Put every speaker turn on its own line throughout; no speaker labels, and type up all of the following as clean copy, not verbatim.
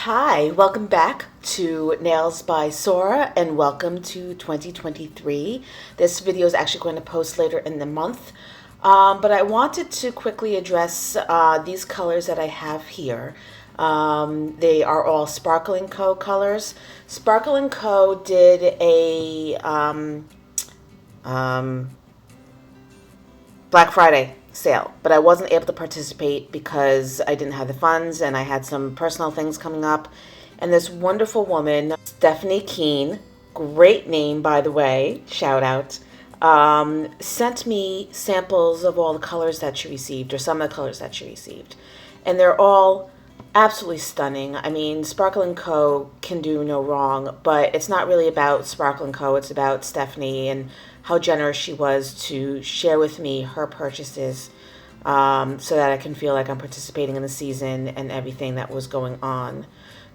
Hi, welcome back to Nails by Sora and welcome to 2023. This video is actually going to post later in the month, but I wanted to quickly address these colors that I have here. They are all Sparkle & Co. colors. Sparkle & Co. did a Black Friday sale, but I wasn't able to participate because I didn't have the funds and I had some personal things coming up. And this wonderful woman, Stephanie Keene, great name by the way, shout out, sent me samples of all the colors that she received, or some of the colors that she received. And they're all absolutely stunning. I mean, Sparkle & Co. can do no wrong, but it's not really about Sparkle & Co. It's about Stephanie and how generous she was to share with me her purchases, so that I can feel like I'm participating in the season and everything that was going on.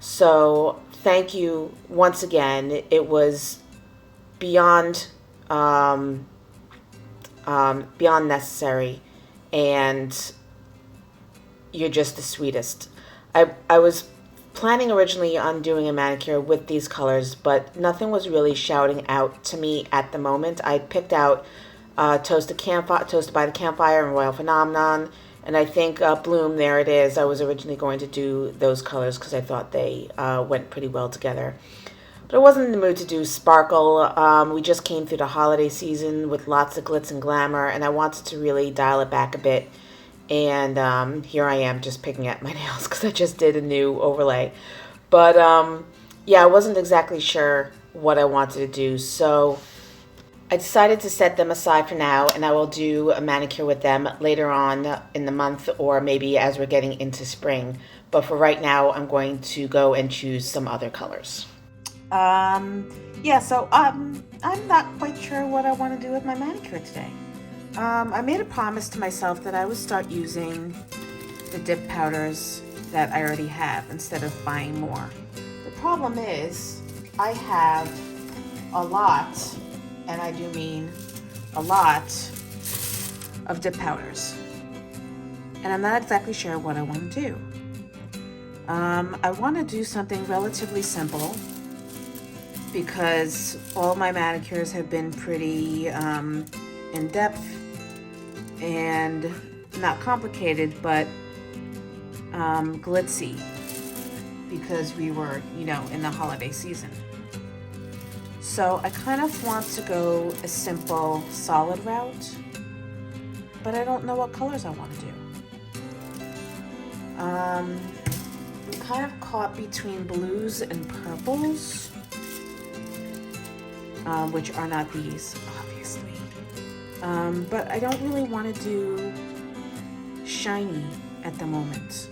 So thank you once again. It was beyond beyond necessary, and you're just the sweetest. I was planning originally on doing a manicure with these colors, but nothing was really shouting out to me at the moment. I picked out Toasted by the Campfire and Royal Phenomenon, and I think Bloom, there it is. I was originally going to do those colors because I thought they went pretty well together. But I wasn't in the mood to do Sparkle. We just came through the holiday season with lots of glitz and glamour, and I wanted to really dial it back a bit. And here I am just picking at my nails because I just did a new overlay. But yeah, I wasn't exactly sure what I wanted to do. So I decided to set them aside for now, and I will do a manicure with them later on in the month, or maybe as we're getting into spring. But for right now, I'm going to go and choose some other colors. Yeah, so I'm not quite sure what I want to do with my manicure today. I made a promise to myself that I would start using the dip powders that I already have instead of buying more. The problem is I have a lot, and I do mean a lot, of dip powders. And I'm not exactly sure what I want to do. I want to do something relatively simple because all my manicures have been pretty in-depth and not complicated, but glitzy, because we were, in the holiday season. So I kind of want to go a simple, solid route, but I don't know what colors I want to do. I'm kind of caught between blues and purples, which are not these, obviously. But I don't really want to do shiny at the moment.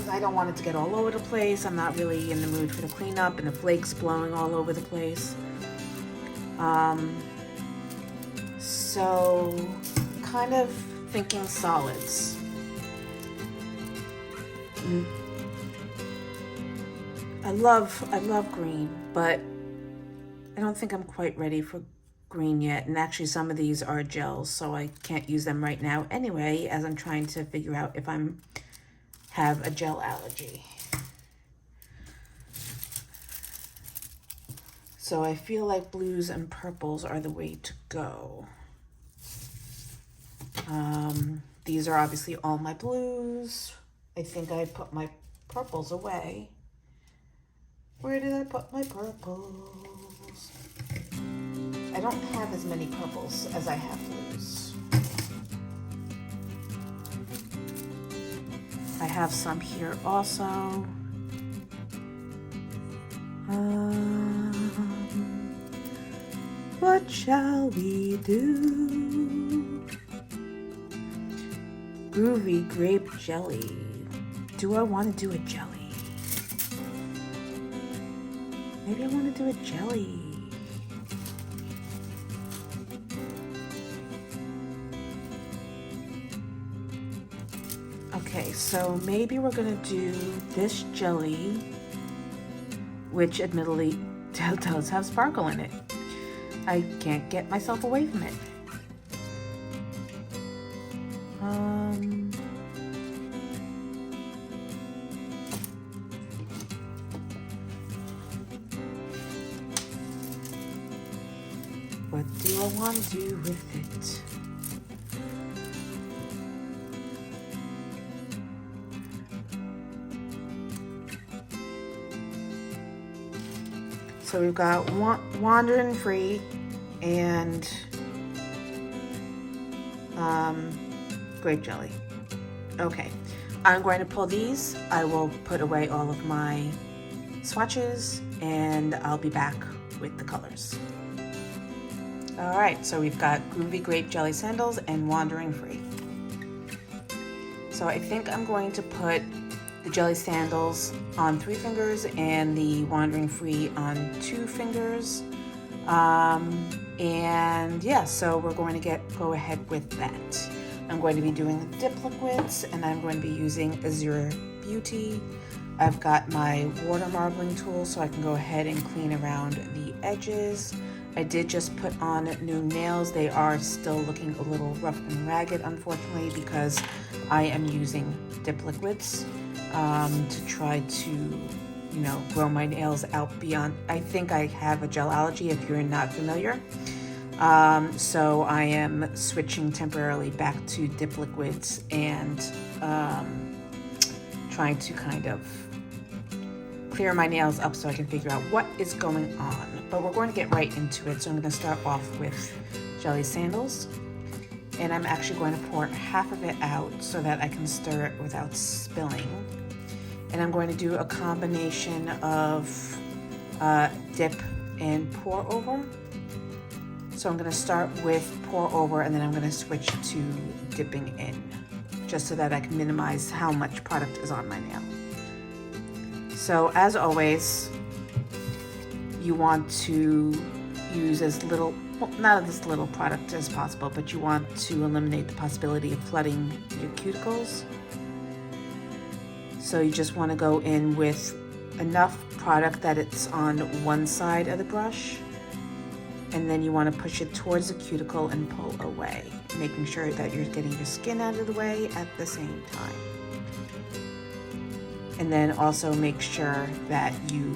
I don't want it to get all over the place. I'm not really in the mood for the cleanup and the flakes blowing all over the place. So kind of thinking solids. I love green, but I don't think I'm quite ready for green yet. And actually some of these are gels, so I can't use them right now anyway, as I'm trying to figure out if I'm have a gel allergy. So I feel like blues and purples are the way to go. These are obviously all my blues. I think I put my purples away. Where did I put my purples? I don't have as many purples as I have blues. I have some here also. What shall we do? Groovy Grape Jelly. Do I want to do a jelly? Maybe I want to do a jelly. Okay, so maybe we're gonna do this jelly, which admittedly does have sparkle in it. I can't get myself away from it. what do I want to do with it? So we've got Wanderin free and grape jelly. Okay, I'm going to pull these. I will put away all of my swatches and I'll be back with the colors. All right, so we've got Groovy Grape Jelly Sandals and Wanderin free. So I think I'm going to put the Jelly Sandals on 3 fingers and the Wanderin free on 2 fingers. And yeah, so we're going to go ahead with that. I'm going to be doing the dip liquids and I'm going to be using Azure Beauty. I've got my water marbling tool so I can go ahead and clean around the edges. I did just put on new nails. They are still looking a little rough and ragged, unfortunately, because I am using dip liquids to try to, you know, grow my nails out beyond. I think I have a gel allergy if you're not familiar. So I am switching temporarily back to dip liquids and trying to kind of clear my nails up so I can figure out what is going on. But we're going to get right into it. So I'm going to start off with Jelly Sandals. And I'm actually going to pour half of it out so that I can stir it without spilling. And I'm going to do a combination of dip and pour over. So I'm going to start with pour over and then I'm going to switch to dipping in, just so that I can minimize how much product is on my nail. So as always, you want to use as little, well, not as little product as possible, but you want to eliminate the possibility of flooding your cuticles. So you just want to go in with enough product that it's on one side of the brush, and then you want to push it towards the cuticle and pull away, making sure that you're getting your skin out of the way at the same time. And then also make sure that you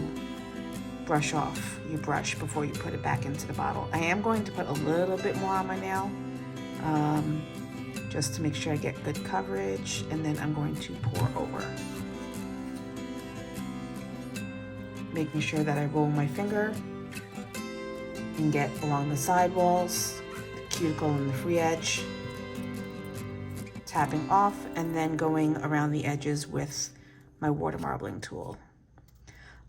brush off your brush before you put it back into the bottle. I am going to put a little bit more on my nail, just to make sure I get good coverage, and then I'm going to pour over. Making sure that I roll my finger and get along the side walls, the cuticle and the free edge, tapping off, and then going around the edges with my water marbling tool.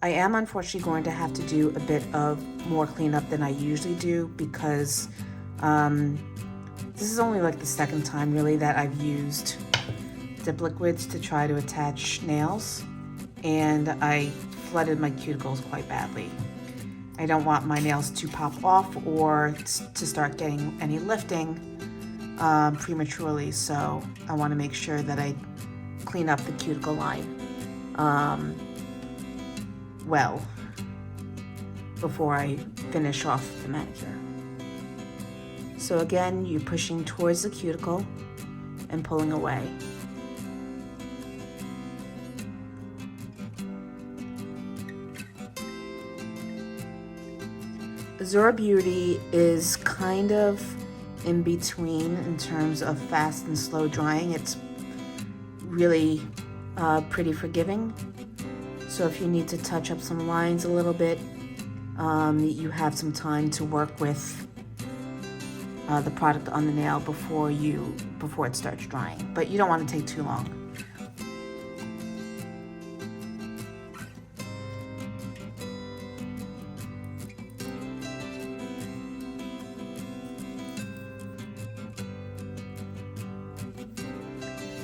I am unfortunately going to have to do a bit of more cleanup than I usually do because this is only like the second time really that I've used dip liquids to try to attach nails, and I flooded my cuticles quite badly. I don't want my nails to pop off or to start getting any lifting prematurely, so I want to make sure that I clean up the cuticle line well before I finish off the manicure. So again, you're pushing towards the cuticle and pulling away. Sora Beauty is kind of in between in terms of fast and slow drying. It's really pretty forgiving. So if you need to touch up some lines a little bit, you have some time to work with the product on the nail before it starts drying. But you don't want to take too long.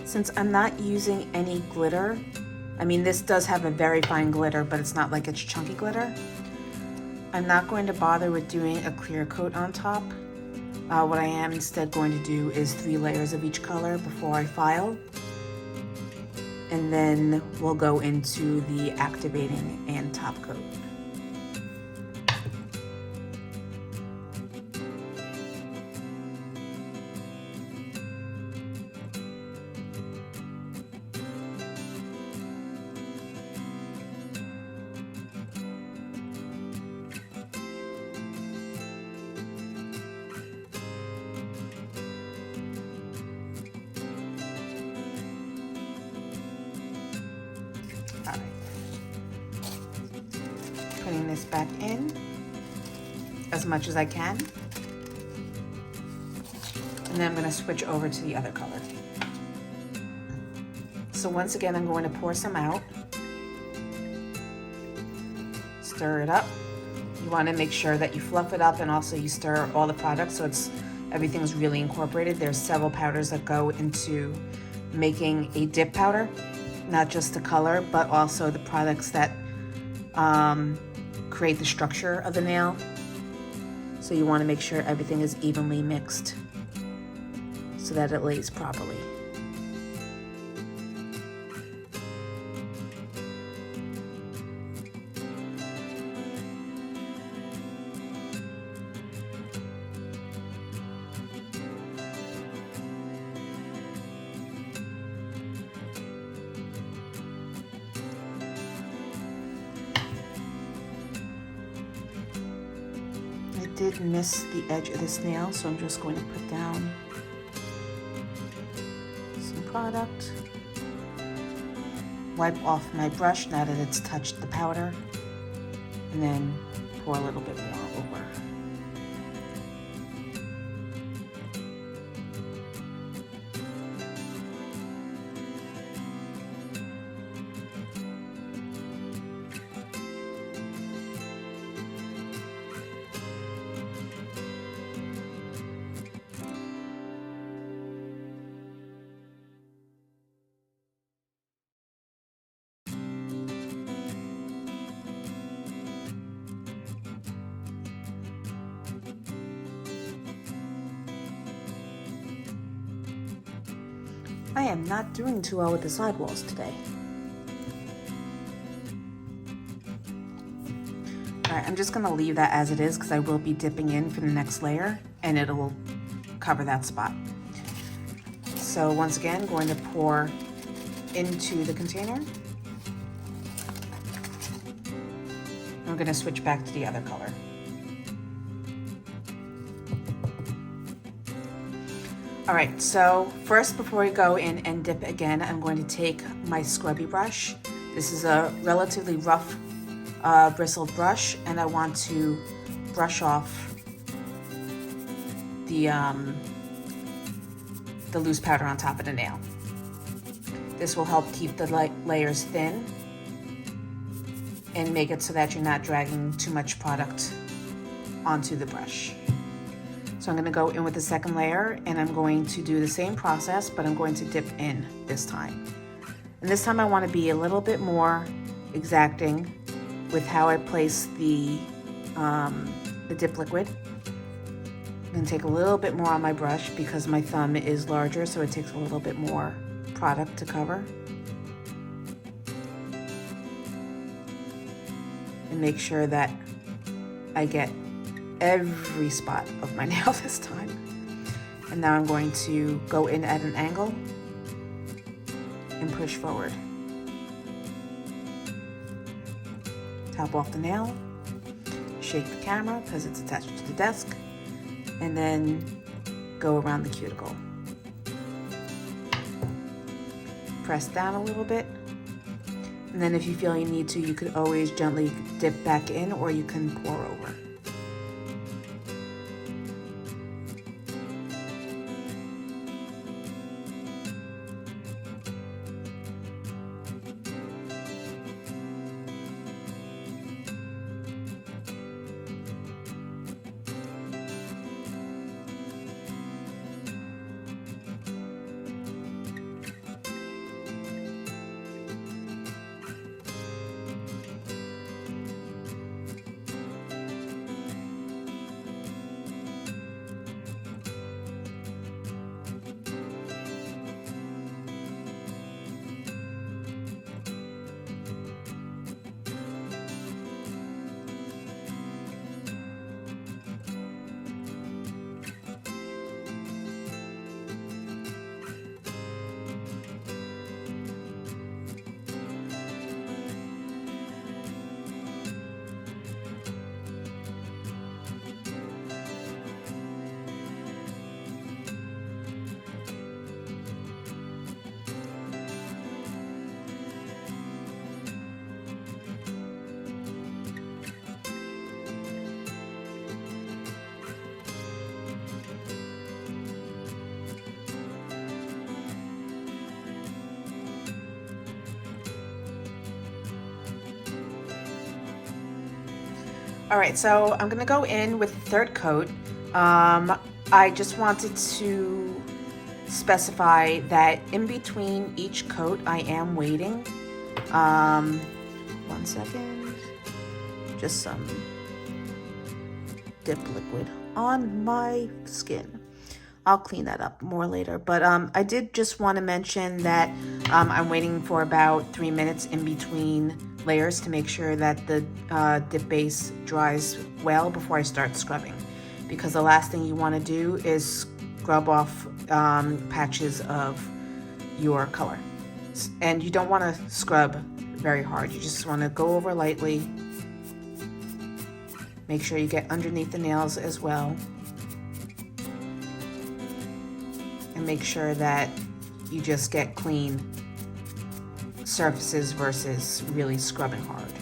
Since I'm not using any glitter, I mean, this does have a very fine glitter, but it's not like it's chunky glitter. I'm not going to bother with doing a clear coat on top. What I am instead going to do is 3 layers of each color before I file. And then we'll go into the activating and top coat. this back in as much as I can. And then I'm going to switch over to the other color. So once again, I'm going to pour some out. Stir it up. You want to make sure that you fluff it up and also you stir all the products so everything's really incorporated. There's several powders that go into making a dip powder, not just the color, but also the products that create the structure of the nail. So you want to make sure everything is evenly mixed so that it lays properly. I did miss the edge of this nail, so I'm just going to put down some product. Wipe off my brush now that it's touched the powder, and then pour a little bit more over. I am not doing too well with the sidewalls today. Alright, I'm just going to leave that as it is because I will be dipping in for the next layer and it'll cover that spot. So once again, going to pour into the container. I'm going to switch back to the other color. All right, so first before I go in and dip again, I'm going to take my scrubby brush. This is a relatively rough bristled brush, and I want to brush off the loose powder on top of the nail. This will help keep the layers thin and make it so that you're not dragging too much product onto the brush. So I'm going to go in with the second layer and I'm going to do the same process, but I'm going to dip in this time. And this time I want to be a little bit more exacting with how I place the dip liquid. I'm going to take a little bit more on my brush because my thumb is larger, so it takes a little bit more product to cover. And make sure that I get every spot of my nail this time. And now I'm going to go in at an angle and push forward. Top off the nail, shake the camera because it's attached to the desk, and then go around the cuticle. Press down a little bit, and then if you feel you need to, you could always gently dip back in or you can pour over. All right, so I'm gonna go in with the third coat. I just wanted to specify that in between each coat, I am waiting. 1 second, just some dip liquid on my skin. I'll clean that up more later, but I did just want to mention that I'm waiting for about 3 minutes in between layers to make sure that the dip base dries well before I start scrubbing, because the last thing you want to do is scrub off patches of your color. And you don't want to scrub very hard, you just want to go over lightly. Make sure you get underneath the nails as well. And make sure that you just get clean surfaces versus really scrubbing hard.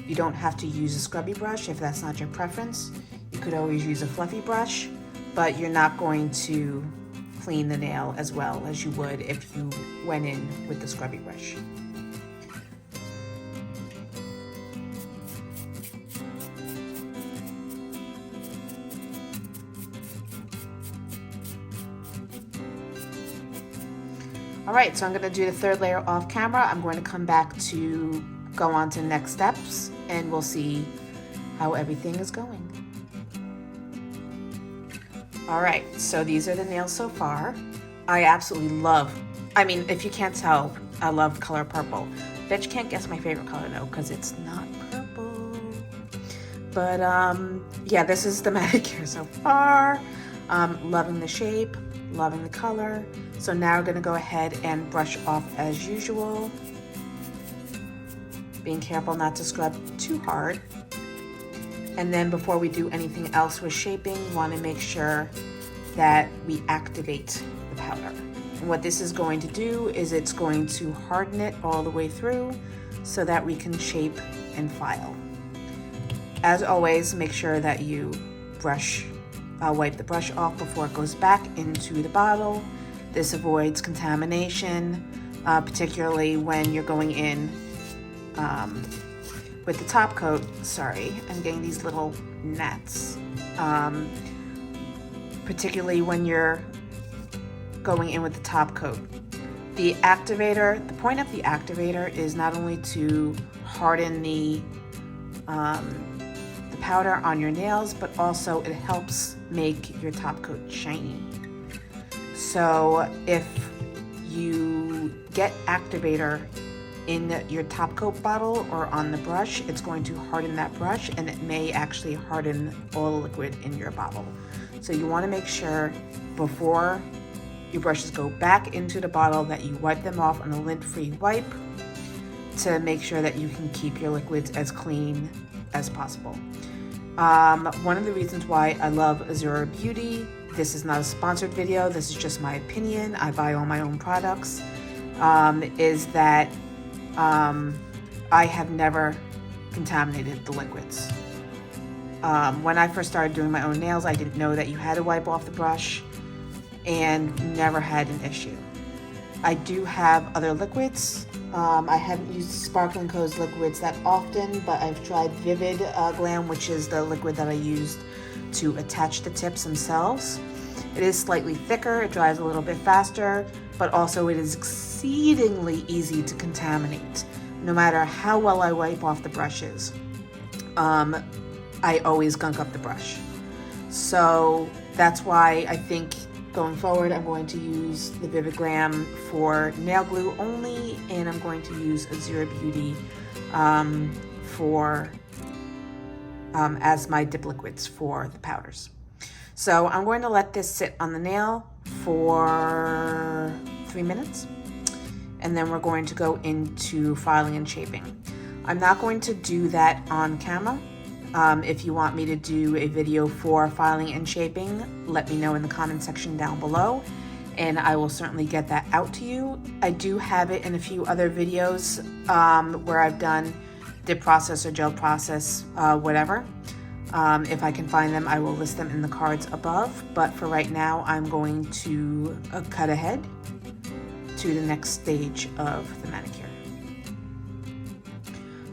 You don't have to use a scrubby brush if that's not your preference. You could always use a fluffy brush, but you're not going to clean the nail as well as you would if you went in with the scrubby brush. All right, so I'm going to do the third layer off camera. I'm going to come back to go on to the next steps, and we'll see how everything is going. All right, so these are the nails so far. I absolutely love, I mean, if you can't tell, I love color purple. Bet you can't guess my favorite color though, because it's not purple. But yeah, this is the manicure so far. Loving the shape, loving the color. So now we're gonna go ahead and brush off as usual. Being careful not to scrub too hard. And then before we do anything else with shaping, we wanna make sure that we activate the powder. And what this is going to do is it's going to harden it all the way through so that we can shape and file. As always, make sure that you wipe the brush off before it goes back into the bottle. This avoids contamination, particularly when you're going in with the top coat. Sorry, I'm getting these little gnats. Particularly when you're going in with the top coat. The point of the activator is not only to harden the powder on your nails, but also it helps make your top coat shiny. So if you get activator in your top coat bottle or on the brush, it's going to harden that brush, and it may actually harden all the liquid in your bottle. So you want to make sure before your brushes go back into the bottle that you wipe them off on a lint-free wipe to make sure that you can keep your liquids as clean as possible. One of the reasons why I love Sora Beauty, this is not a sponsored video, this is just my opinion, I buy all my own products, is that I have never contaminated the liquids. When I first started doing my own nails, I didn't know that you had to wipe off the brush, and never had an issue. I do have other liquids. I haven't used Sparkling Co's liquids that often, but I've tried Vivid Glam, which is the liquid that I used to attach the tips themselves. It is slightly thicker, it dries a little bit faster, but also it is exceedingly easy to contaminate. No matter how well I wipe off the brushes, I always gunk up the brush. So that's why I think going forward, I'm going to use the Vivid Glam for nail glue only, and I'm going to use Sora Beauty as my dip liquids for the powders. So I'm going to let this sit on the nail for 3 minutes, and then we're going to go into filing and shaping. I'm not going to do that on camera. If you want me to do a video for filing and shaping, let me know in the comment section down below, and I will certainly get that out to you. I do have it in a few other videos where I've done dip process or gel process, whatever. If I can find them, I will list them in the cards above, but for right now, I'm going to cut ahead to the next stage of the manicure.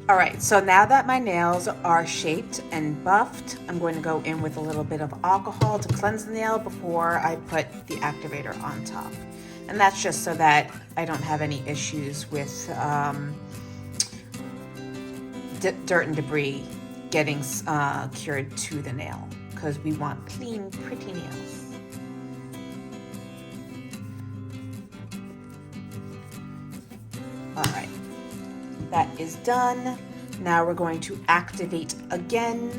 All right, so now that my nails are shaped and buffed, I'm going to go in with a little bit of alcohol to cleanse the nail before I put the activator on top. And that's just so that I don't have any issues with dirt and debris getting cured to the nail, because we want clean, pretty nails. All right, that is done. Now we're going to activate again,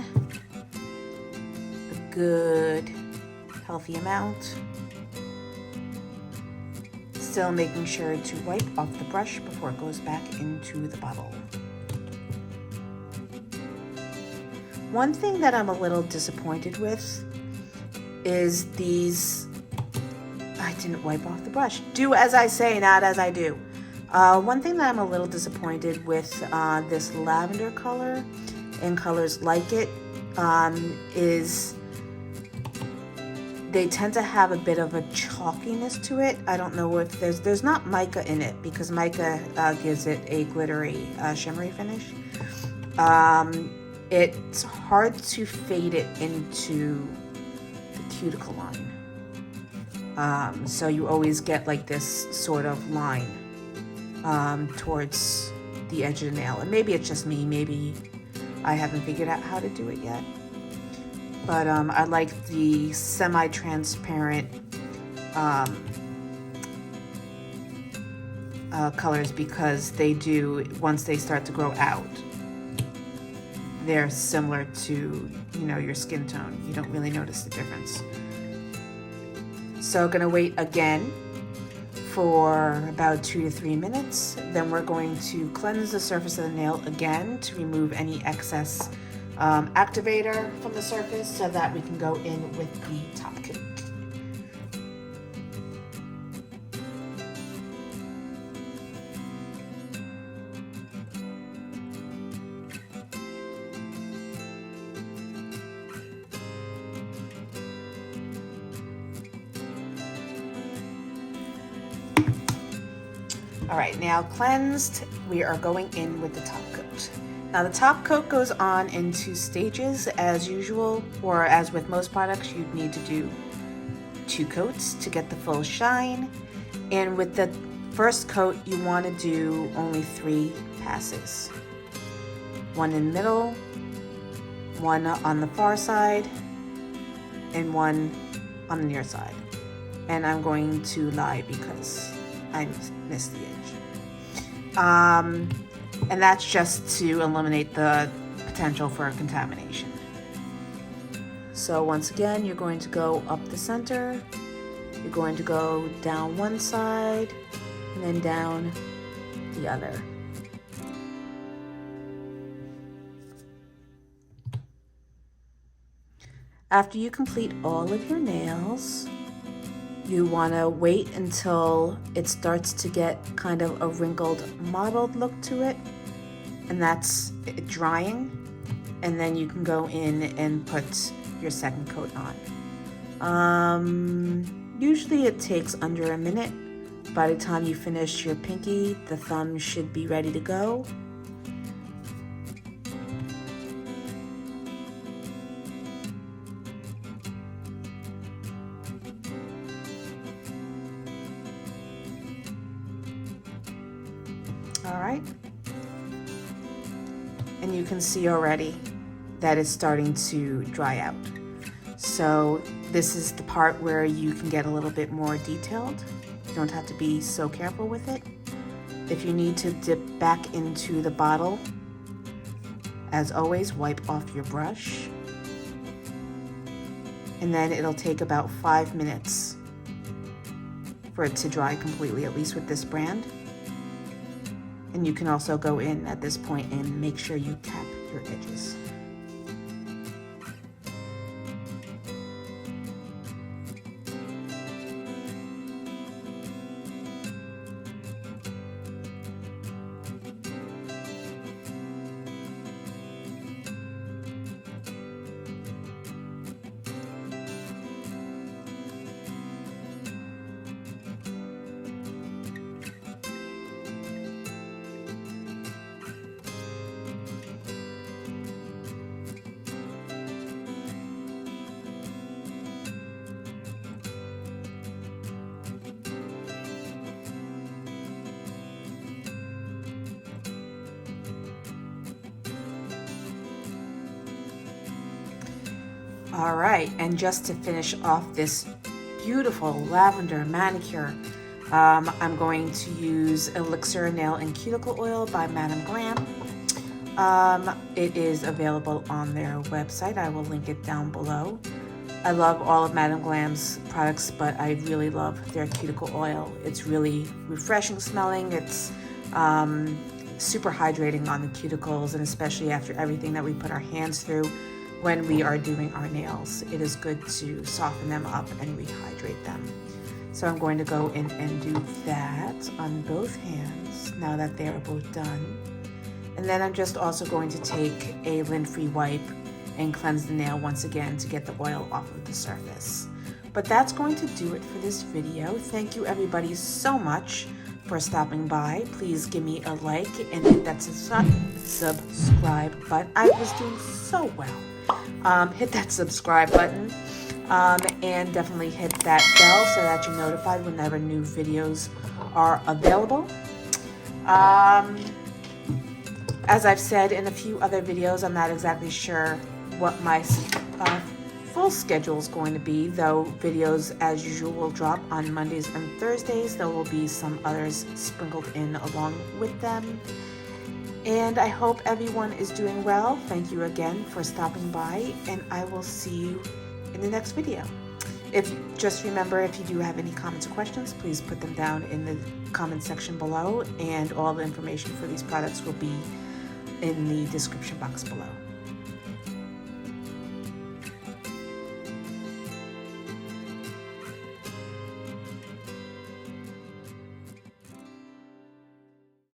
a good healthy amount. Still making sure to wipe off the brush before it goes back into the bottle. One thing that I'm a little disappointed with is these, I didn't wipe off the brush. Do as I say, not as I do. One thing that I'm a little disappointed with this lavender color and colors like it is they tend to have a bit of a chalkiness to it. I don't know if there's not mica in it, because mica gives it a glittery, shimmery finish. It's hard to fade it into the cuticle line. So you always get like this sort of line towards the edge of the nail. And maybe it's just me, maybe I haven't figured out how to do it yet. But I like the semi-transparent colors, because they do, once they start to grow out, they're similar to, you know, your skin tone. You don't really notice the difference. So I'm gonna wait again for about 2 to 3 minutes. Then we're going to cleanse the surface of the nail again to remove any excess activator from the surface, so that we can go in with the top coat. All right, now cleansed, we are going in with the top coat. Now the top coat goes on in 2 stages as usual, or as with most products, you'd need to do 2 coats to get the full shine. And with the first coat, you want to do only 3 passes. 1 in the middle, 1 on the far side, and 1 on the near side. And I'm going to lie because I missed the edge. And that's just to eliminate the potential for contamination. So once again, you're going to go up the center, you're going to go down one side, and then down the other. After you complete all of your nails, you want to wait until it starts to get kind of a wrinkled, mottled look to it, and that's it drying, and then you can go in and put your second coat on. Usually it takes under a minute. By the time you finish your pinky, the thumb should be ready to go. All right, and you can see already that it's starting to dry out. So this is the part where you can get a little bit more detailed. You don't have to be so careful with it. If you need to dip back into the bottle, as always, wipe off your brush. And then it'll take about 5 minutes for it to dry completely, at least with this brand. And you can also go in at this point and make sure you tap your edges. All right, and just to finish off this beautiful lavender manicure, I'm going to use Elixer Nail and Cuticle Oil by Madame Glam. It is available on their website. I will link it down below. I love all of Madame Glam's products, but I really love their cuticle oil. It's really refreshing smelling. It's super hydrating on the cuticles, and especially after everything that we put our hands through when we are doing our nails. It is good to soften them up and rehydrate them. So I'm going to go in and do that on both hands now that they are both done. And then I'm just also going to take a lint-free wipe and cleanse the nail once again to get the oil off of the surface. But that's going to do it for this video. Thank you everybody so much for stopping by. Please give me a like and hit that subscribe button. I was doing so well. Hit that subscribe button and definitely hit that bell so that you're notified whenever new videos are available. As I've said in a few other videos, I'm not exactly sure what my full schedule is going to be, though videos as usual will drop on Mondays and Thursdays. There will be some others sprinkled in along with them. And I hope everyone is doing well. Thank you again for stopping by, and I will see you in the next video. Just remember, if you do have any comments or questions, please put them down in the comment section below, and all the information for these products will be in the description box below.